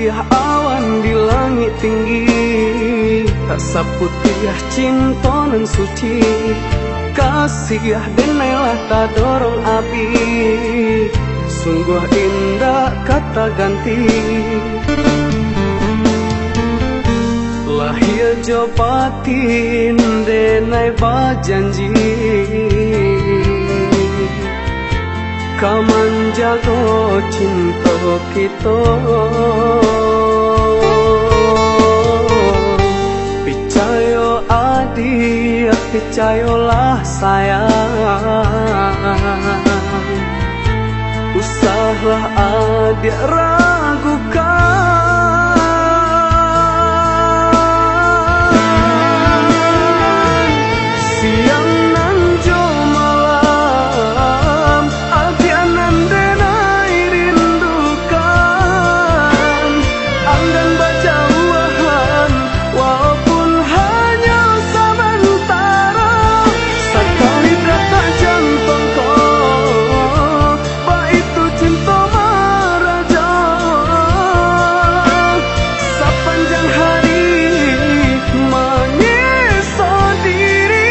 Putih awan di langit tinggi, rasa putih cinta nan suci, kasih denailah tak dorong api, sungguh indah kata ganti. Lahir jo batin denai bajanji, kaman jago cinta kita. Picayo adik, picayolah sayang, usahlah adik ragukan. Siang nan jo malam, hati anan denai rindukan. Anggan berjauhan, walaupun hanya sementara. Sekali detak jantungku, bah itu cinta meraja. Sepanjang hari menyiksa diri.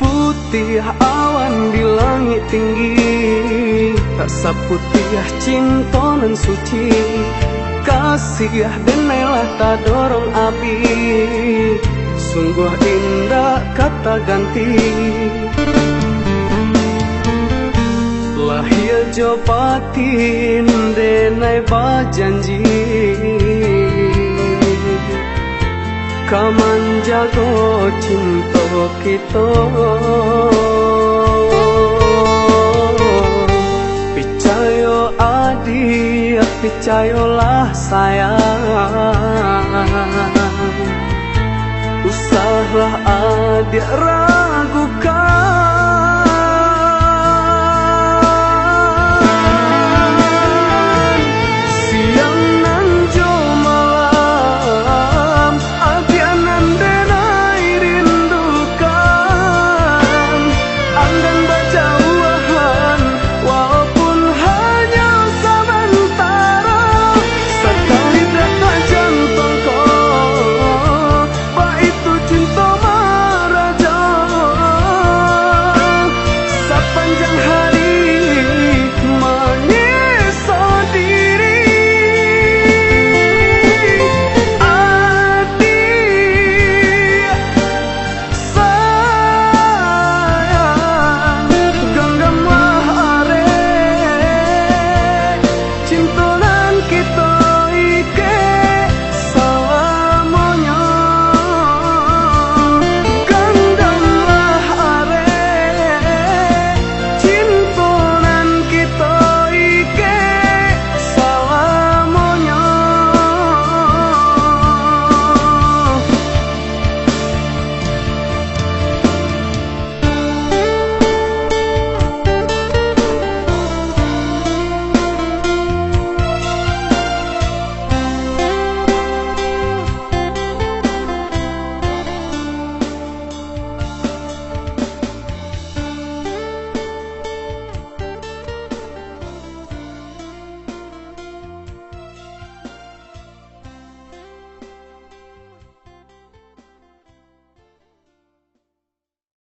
Putih awan di langit tinggi, rasa putih cinta nan suci, kasih denailah tak dorong api, sungguh indah kata ganti. Lahir jo batin denai bajanji, kaman jago cinta kita. Picayo adik, picayolah sayang, usahlah adik